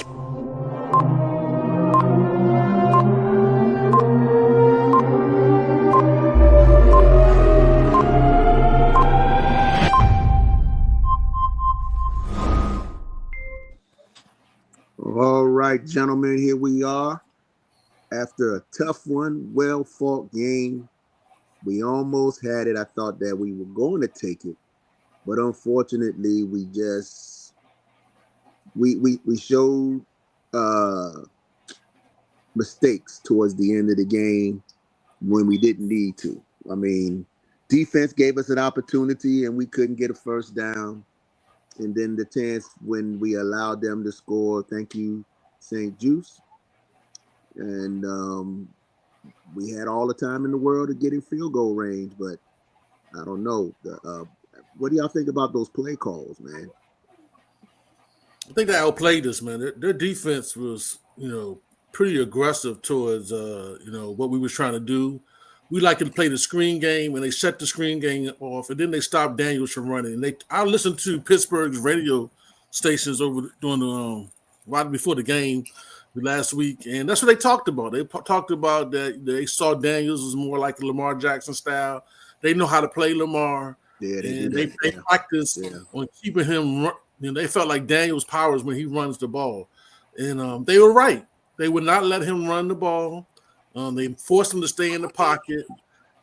All right, gentlemen, here we are. After a tough one, well-fought game, we almost had it. I thought that we were going to take it, but unfortunately, we showed mistakes towards the end of the game when we didn't need to. I mean, defense gave us an opportunity, and we couldn't get a first down. And then the chance when we allowed them to score, thank you, St. Juice. And we had all the time in the world to get in field goal range, but I don't know. What do y'all think about those play calls, man? I think they outplayed us, man. Their defense was, pretty aggressive towards, what we was trying to do. We like to play the screen game, and they shut the screen game off, and then they stopped Daniels from running. And I listened to Pittsburgh's radio stations over during the right before the game last week, and that's what they talked about. They talked about that they saw Daniels was more like a Lamar Jackson style. They know how to play Lamar. Yeah, they practice on keeping him. They felt like Daniels' powers when he runs the ball, and they were right. They would not let him run the ball. They forced him to stay in the pocket,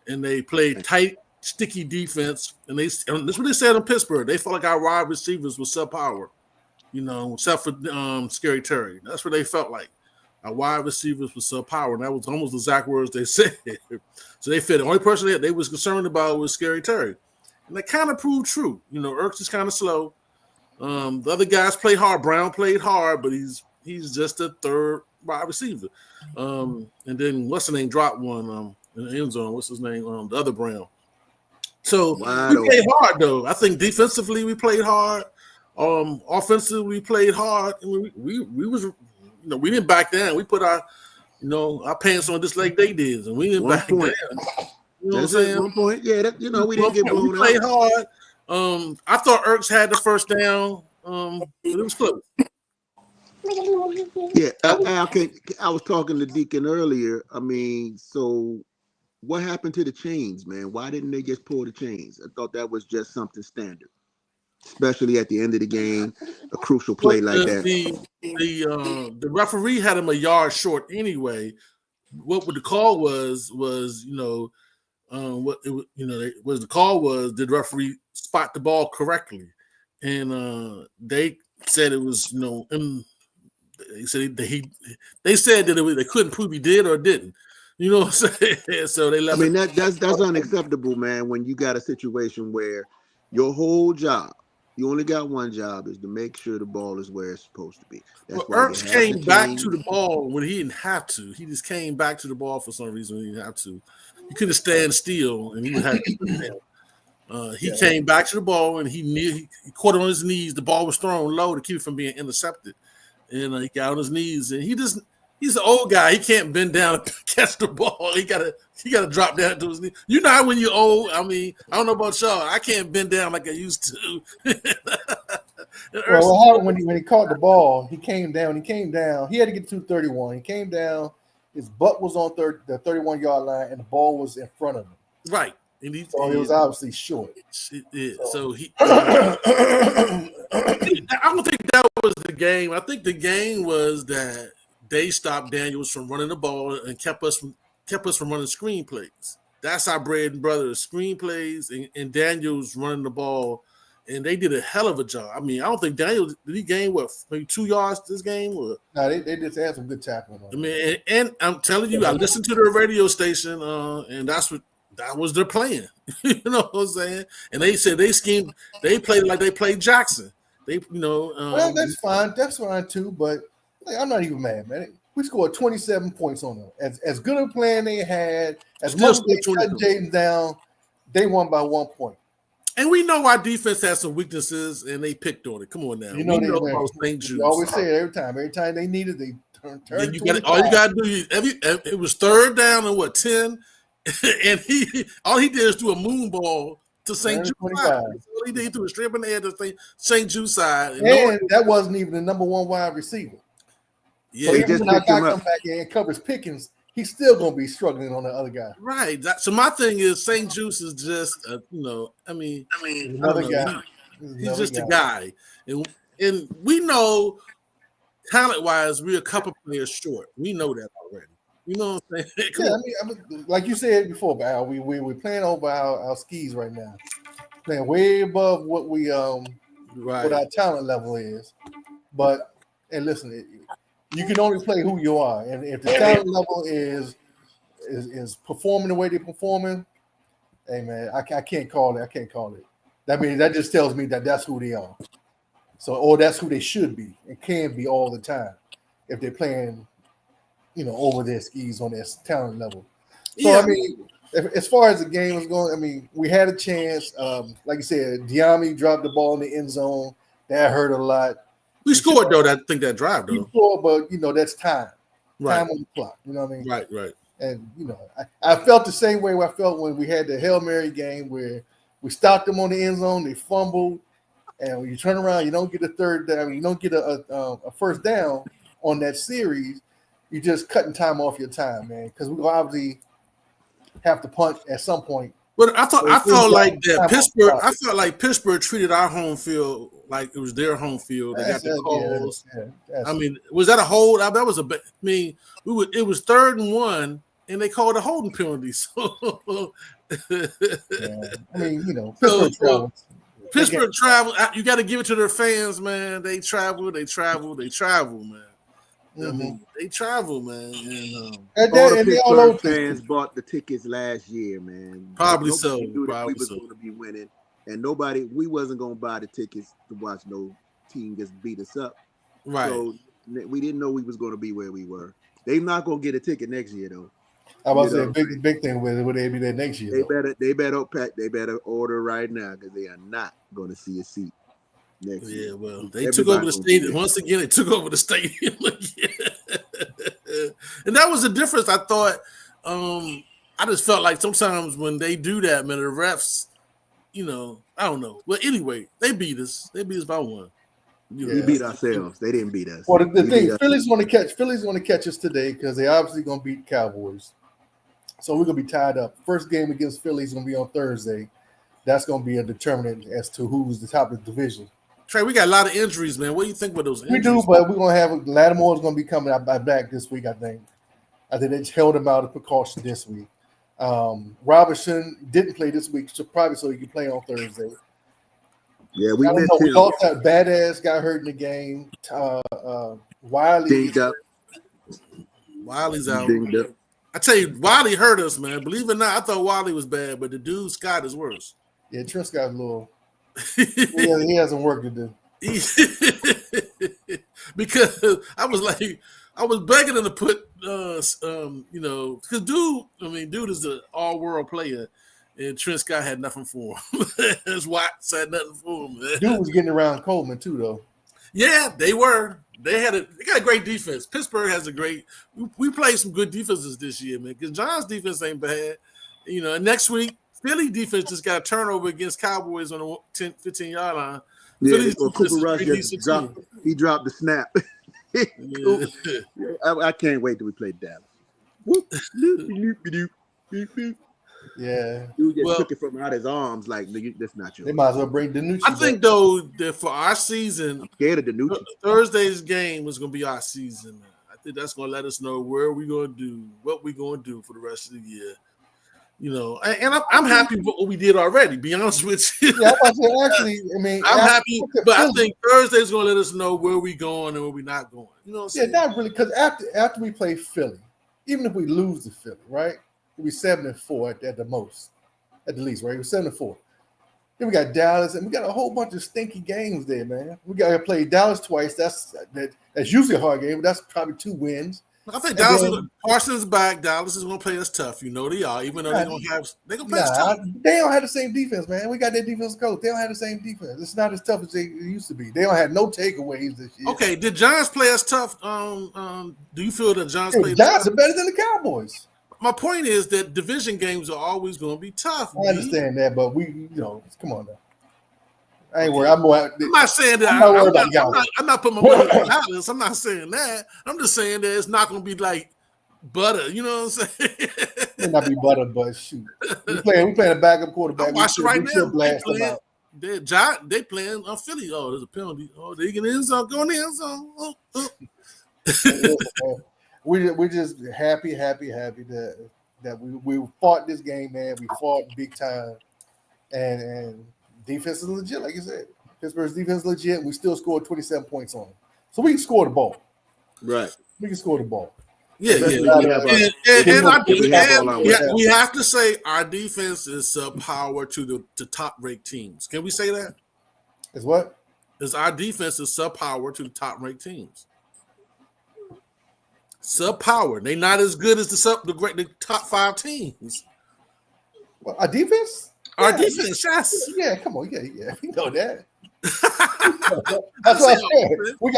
and they played tight, sticky defense. And that's what they said in Pittsburgh. They felt like our wide receivers were subpower, except for Scary Terry. That's what they felt like. Our wide receivers were subpower, and that was almost the exact words they said. So they felt the only person they was concerned about was Scary Terry. And that kind of proved true. Ertz is kind of slow. The other guys played hard. Brown played hard, but he's just a third wide receiver. And then what's the name dropped one in the end zone. What's his name? The other Brown. So we played hard though. I think defensively we played hard. Offensively we played hard. And we was we didn't back down. We put our pants on just like they did, and we didn't back down. You know what I'm saying? 1 point. Yeah, we didn't get blown out. We played hard. I thought Ertz had the first down. But it was close. Yeah, I was talking to Deacon earlier. I mean, so what happened to the chains, man? Why didn't they just pull the chains? I thought that was just something standard, especially at the end of the game, a crucial play like that. The referee had him a yard short anyway. What the call was the call was did the referee spot the ball correctly? And they said it was they said that they couldn't prove he did or didn't. You know what I'm saying? So they left. I mean that's unacceptable, man. When you got a situation where your whole job, you only got one job, is to make sure the ball is where it's supposed to be. Ertz came back to the ball when he didn't have to. He just came back to the ball for some reason he didn't have to. He couldn't stand still, and he would have to. He came back to the ball, and he caught on his knees. The ball was thrown low to keep it from being intercepted, and he got on his knees. And he's an old guy. He can't bend down and catch the ball. He gotta drop down to his knees. You know how when you're old. I mean, I don't know about y'all. I can't bend down like I used to. When he caught the ball, he came down. He had to get to 31. He came down. His butt was on the 31-yard line, and the ball was in front of him. Right. So he was obviously short. So he. I don't think that was the game. I think the game was that they stopped Daniels from running the ball and kept us from running screen plays. That's our bread and butter, screen plays, and Daniels running the ball. And they did a hell of a job. I mean, I don't think Daniels did he gain maybe 2 yards this game? Or? No, they just had some good tackling. I mean, and I'm telling you, I listened to their radio station, and that was their plan. You know what I'm saying? And they said they played like they played Jackson. Well, that's fine. That's fine too. But I'm not even mad, man. We scored 27 points on them. As good a plan they had, as much as they cut Jaden down, they won by 1 point. And we know our defense has some weaknesses, and they picked on it. Come on now. You know they always say it every time. Every time they needed, they turn. All you got to do is it was third down and 10, and all he did is do a moon ball to St. Jude's side. All he did, he threw a strip in the air to St. Jude's side, and that wasn't even the number one wide receiver. Yeah, so even when our guy come back in and covers Pickens, he's still gonna be struggling on the other guy. Right. So my thing is, St. Juice is just, Another guy. He's just a guy, and we know talent-wise, we're a couple players short. We know that already. You know what I'm saying? Yeah, I mean, like you said before, Al, we're playing over our skis right now, playing way above what we what our talent level is. But and listen, you can only play who you are, and if the talent level is performing the way they're performing, hey man, I can't call it. I can't call it. That means that just tells me that that's who they are. So, or that's who they should be and can be all the time if they're playing, over their skis on their talent level. So, yeah. I mean, as far as the game was going, I mean, we had a chance. Like you said, Diami dropped the ball in the end zone. That hurt a lot. We scored, though. I think that drive, though. We scored, but, that's time. Right. Time on the clock. You know what I mean? Right. And, I felt the same way I felt when we had the Hail Mary game where we stopped them on the end zone. They fumbled. And when you turn around, you don't get a third down. You don't get a first down on that series. You're just cutting time off your time, man. Because we obviously have to punt at some point. But I felt like that Pittsburgh. I felt like Pittsburgh treated our home field like it was their home field. They got the calls. I mean, was that a hold? That was a. I mean, it was 3rd and 1, and they called a holding penalty. So, I mean, Pittsburgh travel. You got to give it to their fans, man. They travel, man. Mm-hmm. I mean, they travel, man. And all the Pittsburgh fans bought the tickets last year, man. Probably nobody so. Knew that probably we was going to be winning, and we wasn't going to buy the tickets to watch no team just beat us up. Right. So we didn't know we was going to be where we were. They're not going to get a ticket next year, though. I was about to say big thing would they be there next year? They better order right now because they are not going to see a seat next year. Yeah, well, they took over the stadium once again. They took over the stadium again, and that was the difference. I thought. I just felt like sometimes when they do that, man, the refs, I don't know. Well, anyway, they beat us. They beat us by 1. We beat ourselves. They didn't beat us. Well, the thing, Philly's going to catch us today because they're obviously going to beat Cowboys. So we're going to be tied up. First game against Philly is going to be on Thursday. That's going to be a determinant as to who's the top of the division. Trey, we got a lot of injuries, man. What do you think about those injuries? We do, but we're going to have Lattimore's going to be coming back this week, I think. I think they held him out of precaution this week. Robertson didn't play this week, so probably so he can play on Thursday. Yeah, we lost that badass got hurt in the game. Wiley. Wiley's out. I tell you, Wiley hurt us, man. Believe it or not, I thought Wiley was bad, but the dude Scott is worse. Yeah, Trent Scott's a little. he has some work to do. Because I was begging him to put, because dude is an all-world player, and Trent Scott had nothing for him. His Watts had nothing for him. Man. Dude was getting around Coleman too, though. Yeah, they were. They got a great defense. Pittsburgh has a great. We played some good defenses this year, man. Because John's defense ain't bad. And next week, Philly defense just got a turnover against Cowboys on the 10, 15-yard line. Yeah, Cooper Rush dropped the snap. I can't wait till we play Dallas. Yeah, dude just took it from out his arms like that's not yours. They might as well bring Danucci. I think though that for our season, I'm scared of Danucci. Thursday's game is going to be our season. Man. I think that's going to let us know where we're going to do, what we're going to do for the rest of the year. And I'm happy with what we did already. Be honest with you. Yeah, actually, I'm happy, but I think Thursday's going to let us know where we're going and where we're not going. You know what I'm saying? Yeah, not really, because after we play Philly, even if we lose to Philly, right? We'll be 7-4 at the most, at the least, right? We're 7-4. Then we got Dallas, and we got a whole bunch of stinky games there, man. We got to play Dallas twice. That's usually a hard game, but that's probably 2 wins. I think Dallas. Parsons back. Dallas is going to play us tough. They are, even though they're going to play us tough. They don't have the same defense, man. We got their defense coach. They don't have the same defense. It's not as tough as they used to be. They don't have no takeaways this year. Okay, did Giants play us tough? Do you feel that Giants played? Giants are better than the Cowboys. My point is that division games are always going to be tough. I understand that, but we, come on now. I ain't worried. I'm not saying that. I'm not putting my money in the balance. I'm not saying that. I'm just saying that it's not going to be like butter. You know what I'm saying? It may not be butter, but shoot, we playing a backup quarterback. I'm watching right now. They playing on Philly. Oh, there's a penalty. Oh, they get in the end zone. Go in the end zone. We're just happy that we fought this game, man. We fought big time, and defense is legit, like you said. Pittsburgh's defense is legit. We still scored 27 points on them, so we can score the ball. Right. We can score the ball. Yeah. We have to say our defense is subpower to the top ranked teams. Can we say that? Is what? Is our defense is subpower to the top ranked teams? Subpower. They're not as good as the top 5 teams. Well, our defense? Our defense, yes. Yeah, come on, yeah. We know that. That's what I'm saying. We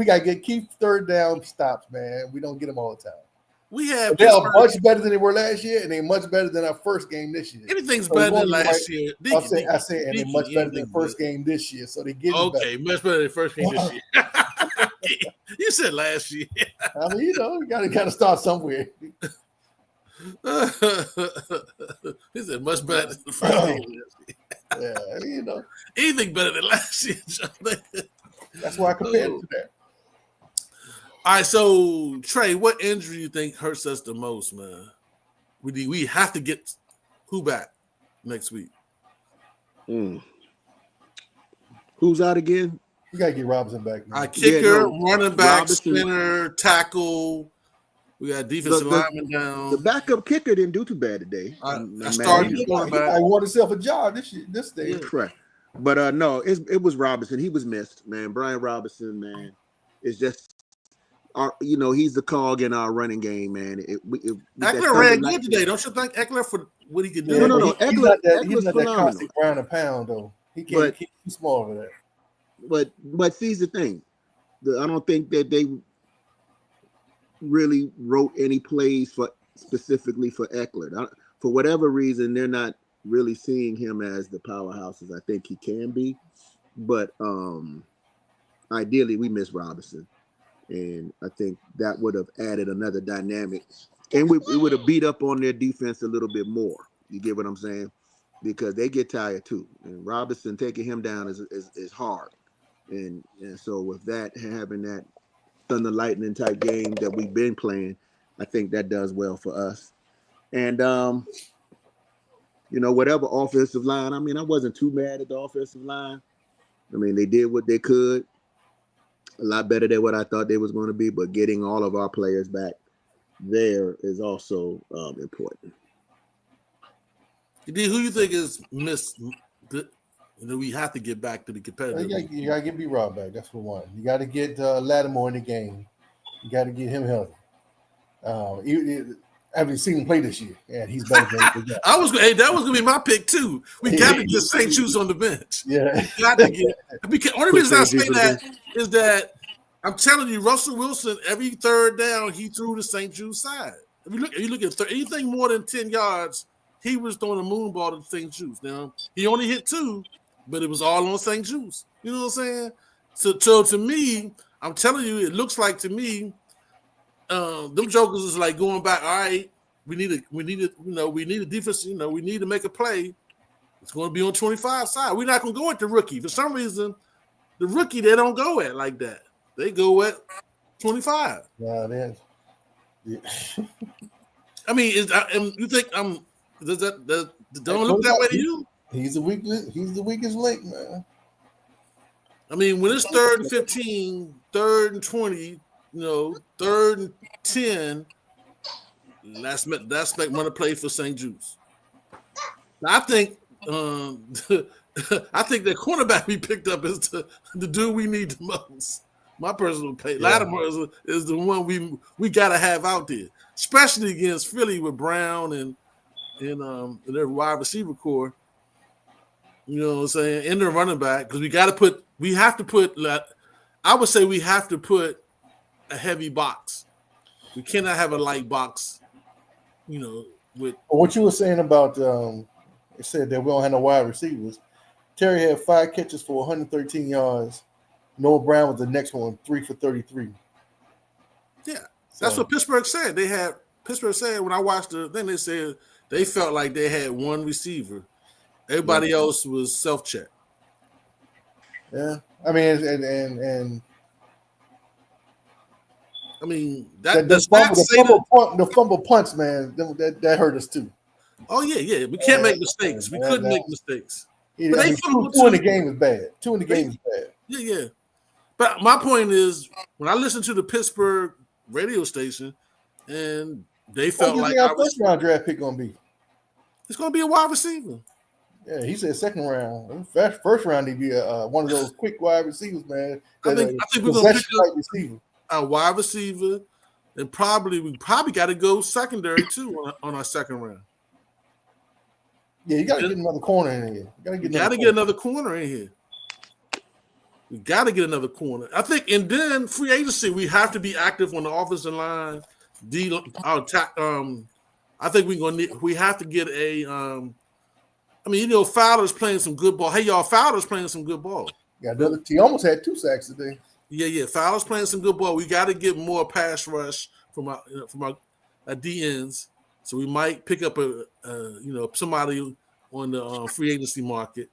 gotta keep third down stops, man. We don't get them all the time. They are much better than they were last year, and they're much better than our first game this year. Anything's better than last year. I say, and they're much better than first game this year. So they get better. Much better than first game this year. You said last year. I mean, you gotta start somewhere. He said much better than the first game. Yeah, anything better than last year. That's why I compared it to that. All right, so Trey, what injury do you think hurts us the most, man? We have to get who back next week? Who's out again? You gotta get Robinson back. Our kicker, running back, Robinson, spinner, tackle. We got defensive lineman down. The backup kicker didn't do too bad today. I started I won himself a job this day. Yeah, correct. But no, it was Robinson. He was missed, man. Brian Robinson, man, is just he's the cog in our running game, man. Eckler ran good today. Don't you think Eckler for what he could do? No. Eckler's he's not that constant ground and pound though. He can't keep too small for that. But see the thing, I don't think that they really wrote any plays specifically for Eckler. For whatever reason, they're not really seeing him as the powerhouses I think he can be. But ideally, we miss Robinson. And I think that would have added another dynamic. And we would have beat up on their defense a little bit more. You get what I'm saying? Because they get tired too. And Robinson, taking him down is hard. And so with that, having that thunder lightning type game that we've been playing, I think that does well for us. And, whatever offensive line, I mean, I wasn't too mad at the offensive line. I mean, they did what they could. A lot better than what I thought they was going to be, but getting all of our players back there is also important. Who you think is missed? We have to get back to the competitive. You got to get B-Rob back. That's for one. You got to get Lattimore in the game. You got to get him healthy. I haven't seen him play this year, and he's better than that. That was going to be my pick too. We got to get St. Juice on the bench. Yeah, got to get. Only reason I say that is that I'm telling you, Russell Wilson, every third down he threw to St. Juice side. If you look at anything more than 10 yards, he was throwing a moon ball to St. Juice. Now he only hit 2, but it was all on St. Juice. You know what I'm saying? So to me, I'm telling you, it looks like to me. Them jokers is like going back. All right, we need a defense. We need to make a play. It's going to be on 25 side. We're not going to go at the rookie for some reason. The rookie they don't go at like that. They go at 25. Yeah, it is. Yeah. I mean, you think don't look that way to you? He's the weakest link, man. I mean, when it's 3rd and 15, 3rd and 20. 3rd and 10. Let's make run a play for St. Juice. I think the cornerback we picked up is the dude we need the most. My personal opinion. Yeah. Lattimore is the one we gotta have out there, especially against Philly with Brown and their wide receiver core. You know what I'm saying? And their running back, because we have to put a heavy box. We cannot have a light box, with what you were saying about it said that we don't have no wide receivers. Terry had 5 catches for 113 yards. Noah Brown was the next one, 3 for 33. Yeah, that's what Pittsburgh said. Pittsburgh said when I watched the thing, they said they felt like they had one receiver. Everybody else was self-check. Yeah, I mean, and I mean the fumble punts, man, that hurt us too. Oh yeah. We can't make mistakes. We couldn't make mistakes. But two in the game is bad. 2 in the game is bad. Yeah. But my point is, when I listened to the Pittsburgh radio station, and they felt like our first round draft pick gonna be. It's gonna be a wide receiver. Yeah, he said second round. First round, he'd be one of those quick wide receivers, man. I think we're gonna pick up a wide receiver, and we probably got to go secondary too on our second round. Yeah, you got to get another corner in here. We got to get another corner in here. We got to get another corner. I think, and then free agency, we have to be active on the offensive line. I think we have to get a. Fowler's playing some good ball. Hey, y'all, Fowler's playing some good ball. He almost had 2 sacks today. Yeah. Fowler's playing some good ball. We got to get more pass rush from our DNs. So we might pick up somebody on the free agency market.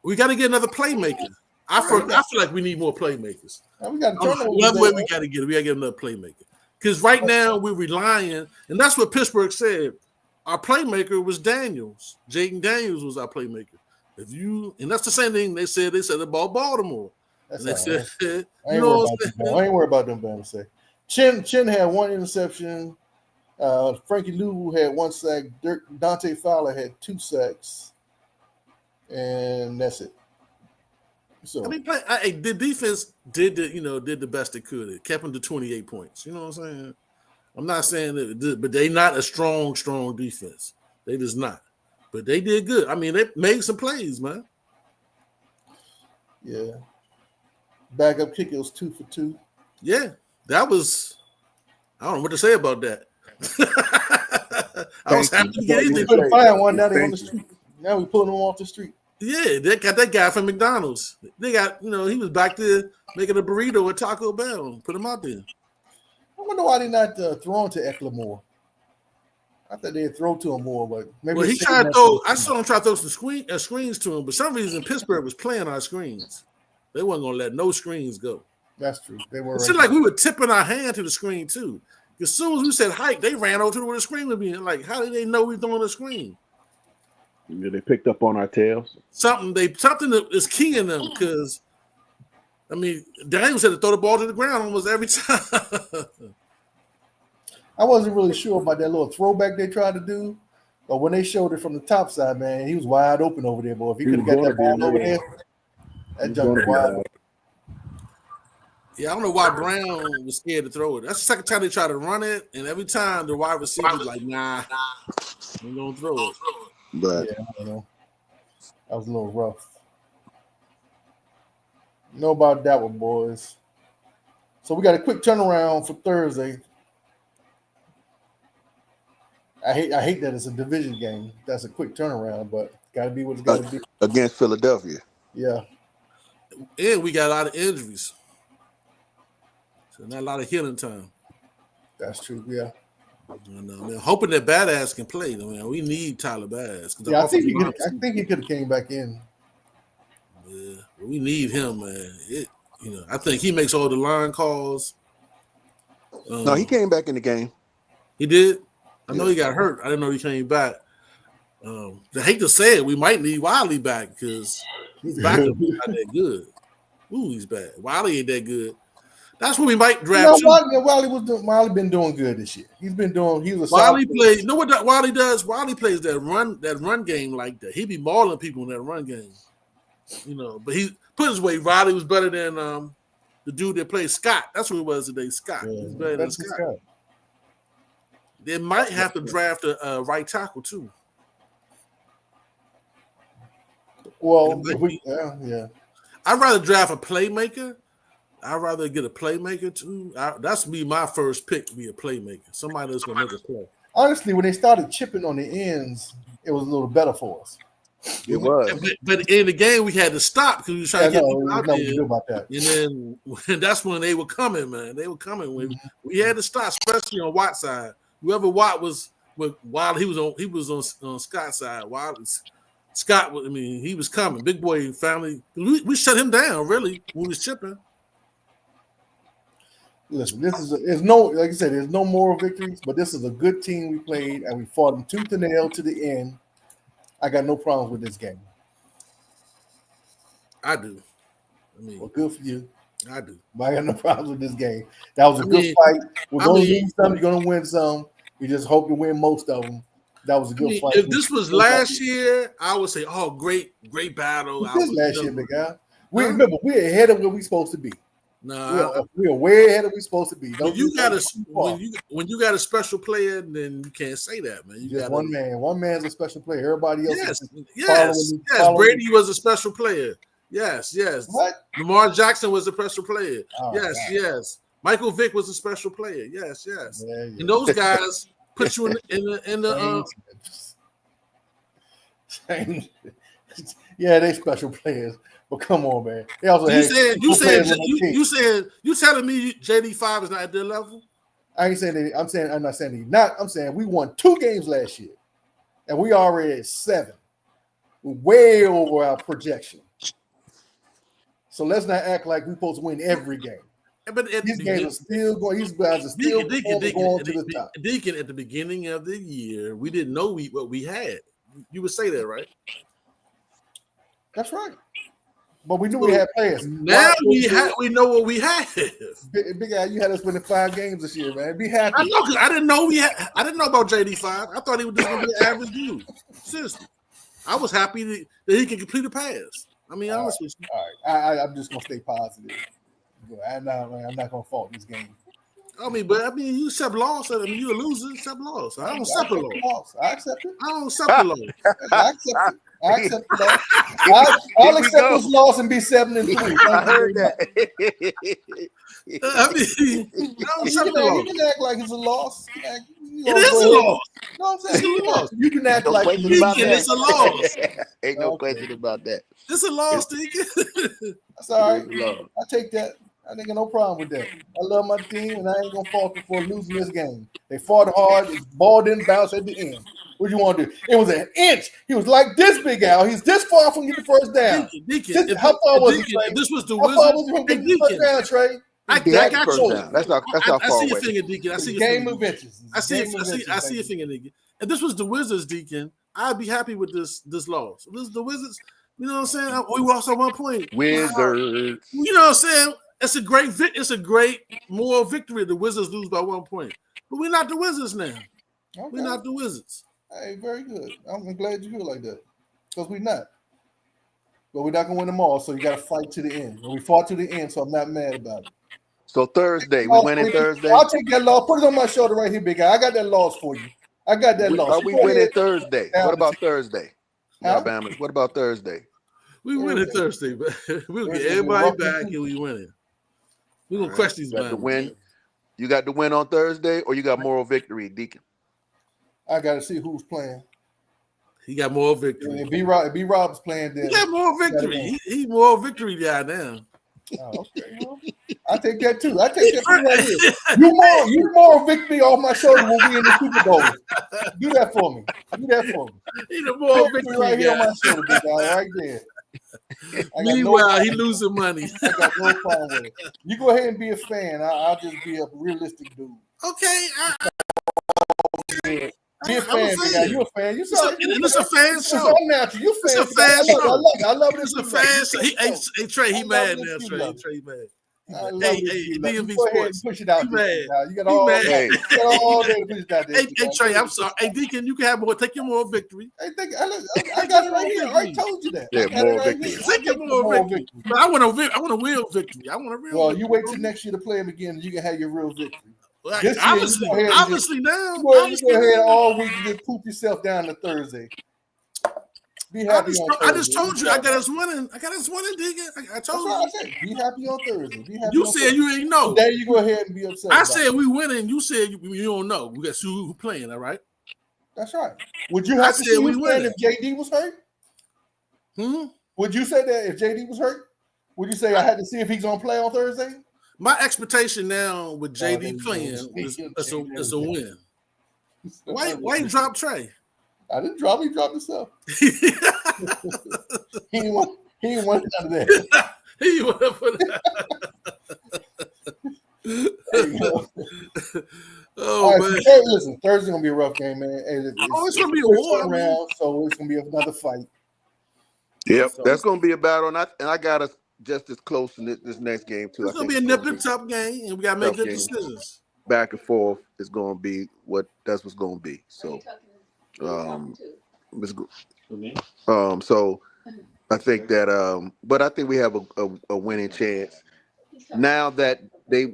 We got to get another playmaker. I feel like we need more playmakers. We got to another way we got to get it. We got to get another playmaker because right now we're relying, and that's what Pittsburgh said. Our playmaker was Daniels. Jaden Daniels was our playmaker. And that's the same thing they said about Baltimore. I ain't worried about them. Bama say. Chin had 1 interception. Frankie Lou had 1 sack. Dante Fowler had 2 sacks, and that's it. So the defense did the best it could. It kept them to 28 points. You know what I'm saying? I'm not saying that, but they not a strong defense. They just not. But they did good. I mean, they made some plays, man. Yeah. Backup kick, it was 2 for 2. Yeah, that was. I don't know what to say about that. I was happy to get anything. We couldn't find one. Now they on the street. Now we pulling them off the street. Yeah, they got that guy from McDonald's. They got, he was back there making a burrito at Taco Bell. Put him out there. I wonder why they not throwing to Eckler more. I thought they'd throw to him more, but maybe he tried to throw. I saw him try to throw some screens to him, but for some reason Pittsburgh was playing our screens. They wasn't gonna let no screens go. That's true. They were. It seemed like we were tipping our hand to the screen too. As soon as we said hike, they ran over to where the screen would be. Like, how did they know we throwing a screen? Yeah, they picked up on our tails. Something that is keying them because, Daniels had to throw the ball to the ground almost every time. I wasn't really sure about that little throwback they tried to do, but when they showed it from the top side, man, he was wide open over there, boy. If he could have got that ball over there, that jump was wide open. Yeah, I don't know why Brown was scared to throw it. That's the second time they tried to run it, and every time the wide receiver was like, nah, I'm going to throw it. But yeah, I don't know. That was a little rough. Know about that one, boys. So we got a quick turnaround for Thursday. I hate that it's a division game. That's a quick turnaround, but got to be what it's got to be. Against Philadelphia. Yeah. And we got a lot of injuries. So not a lot of healing time. That's true, yeah. Hoping that Badass can play. We need Tyler Badass. Yeah, I think he could have came back in. Yeah, we need him, man. I think he makes all the line calls. No, he came back in the game. He did? I know he got hurt. I didn't know he came back. I hate to say it, we might need Wiley back because his backup is not that good. Ooh, he's bad. Wiley ain't that good. That's what we might draft. Wiley been doing good this year. He was a Wiley plays. You know what Wiley does? Wiley plays that run game like that. He be mauling people in that run game. But he put his way. Wiley was better than the dude that played Scott. That's what it was today. Scott. Yeah, He's better than Scott. They might have to draft a right tackle too. Well, yeah. I'd rather draft a playmaker. I'd rather get a playmaker too. That's be my first pick to be a playmaker. Somebody that's gonna make a play. Honestly, when they started chipping on the ends, it was a little better for us. It was. But in the game, we had to stop because we was trying to get people out there. About that. And then that's when they were coming, man. They were coming when we had to stop, especially on Watt's side. Whoever Watt was, while he was on Scott's side. While Scott, he was coming. Big boy family. We shut him down really when we was chipping. Listen, there's no moral victories, but this is a good team we played, and we fought them tooth and nail to the end. I got no problems with this game. I do. Well, good for you. I do. But I got no problems with this game. That was a good fight. We're going to lose some. You're going to win some. We just hope to win most of them. That was a good fight. If this was last year, I would say, "Oh, great battle." This last year, big guy. Remember, we're ahead of where we're supposed to be. We're way ahead of where we're supposed to be. When you got a special player, then you can't say that, man. You got one man. One man's a special player. Everybody else. Yes. Brady was a special player. Yes. What? Lamar Jackson was a special player. Oh, yes. Michael Vick was a special player. Yes. Yeah. And those guys put you in the yeah, they special players. But come on, man. They also you telling me JD5 is not at their level? I ain't saying that. I'm not saying he's not. I'm saying we won 2 games last year, and we already at 7. We're way over our projection. So let's not act like we're supposed to win every game. But these games are still going. These guys are still going to the top. Deacon, at the beginning of the year, we didn't know what we had. You would say that, right? That's right. But we knew we had players. Now we know what we have. Big guy, you had us winning 5 games this year, man. Be happy. I know, because I didn't know about JD5. I thought he was just going to be an average dude. Seriously, I was happy that he can complete a pass. I mean, honestly. All right, I'm just going to stay positive. I'm not going to fault this game. You accept loss. You're a loser. Accept loss. I don't accept a loss. I accept it. I don't accept a loss. I accept it. I'll accept this loss and be 7-3. I heard that. I don't accept the loss. You can act like it's a loss. It is a loss. No, I'm saying it's a loss. You can act like it's a loss. Ain't no question about that. It's a loss, Deacon. That's all right. I take that. I ain't got no problem with that. I love my team, and I ain't gonna fault them for losing this game. They fought hard. The ball didn't bounce at the end. What do you want to do? It was an inch. He was like this, Big Al. He's this far from getting the first down. Deacon, how far was he, Trey? This was the How far was he from getting the first down, Trey? I got you. That's not far I see your away. finger, Deacon. I see your game finger. of inches. I see your finger, Deacon. If this was the Wizards, Deacon, I'd be happy with this loss. If this is the Wizards, you know what I'm saying? We lost at 1 point. Wizards. You know what I'm saying? It's a great moral victory. The Wizards lose by 1 point, but we're not the Wizards now. Okay. We're not the Wizards. Hey, very good. I'm glad you feel like that because we're not. But we're not gonna win them all, so you got to fight to the end. And we fought to the end, so I'm not mad about it. So Thursday, we winning Thursday. I'll take that loss. Put it on my shoulder right here, big guy. I got that loss for you. I got that loss. Are we winning Thursday? What about Thursday? Huh? Alabama. What about Thursday? We winning Thursday, but we'll get everybody back and we winning. We're gonna crush these guys. You got the win on Thursday, or you got moral victory, Deacon? I got to see who's playing. He got moral victory. B Rob's playing. Then he got moral victory. He moral victory guy now. Oh, okay. I take that too. I take that too right here. You more victory off my shoulder when we in the Super Bowl. Do that for me. He's a moral victory right guy. here on my shoulder, big guy, right there. Meanwhile, he losing money. I got no problem with it. You go ahead and be a fan. I'll just be a realistic dude. Okay. Be a fan, big guy. You a fan. It's a fan show. It's unnatural. You fan. It's a fan show. I love it. It's a fan show. Hey, Trey, he mad now, Trey. Trey mad. Hey, DMV Sports. Push it out. You got all day to push it out there. Hey, Trey, I'm sorry. Hey, Deacon, you can have more. Take your moral victory. I got it right here. I already told you that. Yeah, moral victory. Take your moral victory. But I want a real victory. Well, you wait till next year to play him again, and you can have your real victory. Obviously now. You go ahead all week and just poop yourself down to Thursday. Be happy on Thursday. I just told you I got us winning. Deacon. I told you. I said. Be happy on Thursday. You said you ain't know. There you go ahead and be upset. I said we winning. You said you don't know. We got to see who playing. All right. That's right. Would you have to see who playing if JD was hurt? Would you say that if JD was hurt? Would you say I had to see if he's gonna play on Thursday? My expectation now with JD playing is a win. Why you drop Trey? I didn't drop. He dropped himself. He didn't want none of that. He went up for that. Oh right, man! So, hey, listen, Thursday's gonna be a rough game, man. It's gonna be a war round, so it's gonna be another fight. Yep, so, that's gonna be a battle, and I got us just as close in this next game too. It's gonna be a nip and tuck game, and we gotta make good decisions. Back and forth is gonna be that's what's gonna be. So, so I think that, but I think we have a winning chance. Now that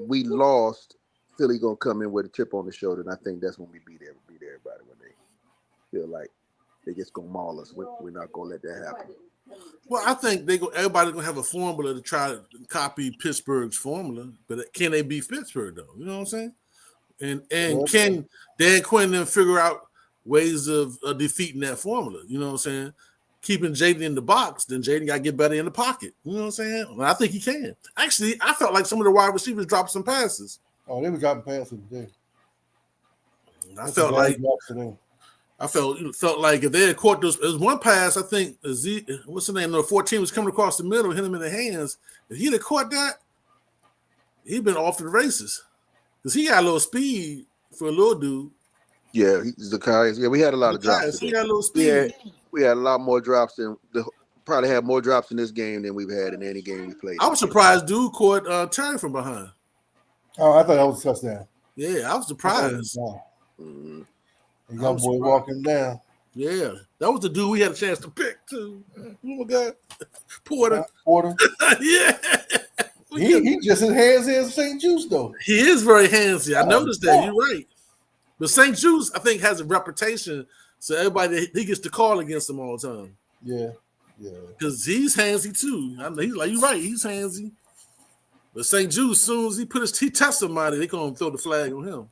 we lost, Philly gonna come in with a chip on the shoulder, and I think that's when we beat everybody when they feel like they just gonna maul us. We're not gonna let that happen. Well, I think everybody's gonna have a formula to try to copy Pittsburgh's formula, but can they beat Pittsburgh though? You know what I'm saying? And can Dan Quinn then figure out ways of defeating that formula? You know what I'm saying? Keeping Jaden in the box, then Jaden got to get better in the pocket. You know what I'm saying? Well, I think he can. Actually, I felt like some of the wide receivers dropped some passes. Oh, they were dropping passes today. I felt like if they had caught those, there's one pass, I think, what's the name? No, 14 was coming across the middle, hit him in the hands. If he'd have caught that, he'd been off to the races. Because he got a little speed for a little dude. Yeah, Zacchaeus. Yeah, we had a lot of drops. He got a little speed. We had a lot more drops probably had more drops in this game than we've had in any game we played. I was surprised dude caught Terry from behind. Oh, I thought that was a touchdown. Yeah, I was surprised. Mm-hmm. Young boy walking down. Yeah, that was the dude we had a chance to pick too. Oh my God, Porter. Yeah, he just as handsy as St. Juice though. He is very handsy. I noticed that. You're right. But St. Juice, I think, has a reputation, so everybody he gets to call against him all the time. Yeah. Because he's handsy too. I know he's like, you're right. He's handsy. But St. Juice, as soon as he touched somebody, they gonna throw the flag on him.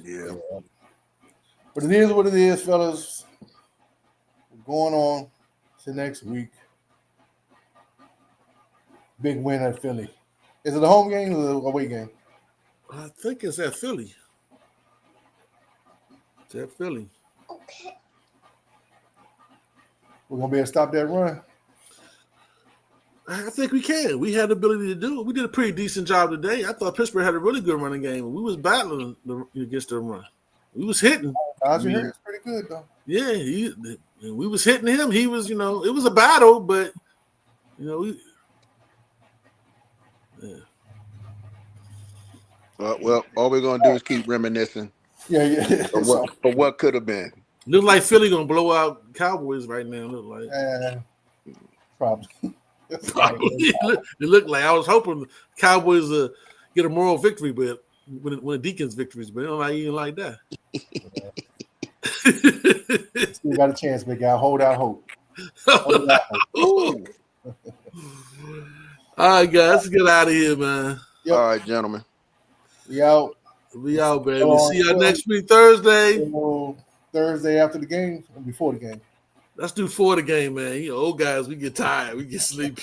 Yeah. But it is what it is, fellas. We're going on to next week. Big win at Philly. Is it a home game or the away game? I think it's at Philly. It's at Philly. Okay. We're going to be able to stop that run? I think we can. We had the ability to do it. We did a pretty decent job today. I thought Pittsburgh had a really good running game. We was battling against the run. We was hitting. Najee Harris pretty good, though. Yeah, we was hitting him. He was, it was a battle, but, yeah. Well, all we're gonna do is keep reminiscing. Yeah. But what could have been? Look like Philly gonna blow out Cowboys right now. Look like probably. It looked like I was hoping Cowboys get a moral victory, but when the Deacons victories, but they don't even like that. Still got a chance, big guy. Hold out hope. Hold out hope. All right, guys, let's get out of here, man. Yep. All right, gentlemen. We out. We out, baby. See y'all next week, Thursday. Thursday after the game or before the game? Let's do for the game, man. Old guys, we get tired. We get sleepy.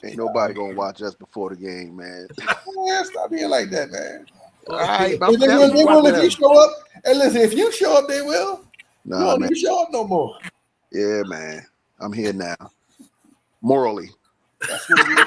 Ain't nobody going to watch us before the game, man. Stop being like that, man. All right. They will if you show up. And listen, if you show up, they will. No, man. You show up no more. Yeah, man. I'm here now. Morally. That's what it is.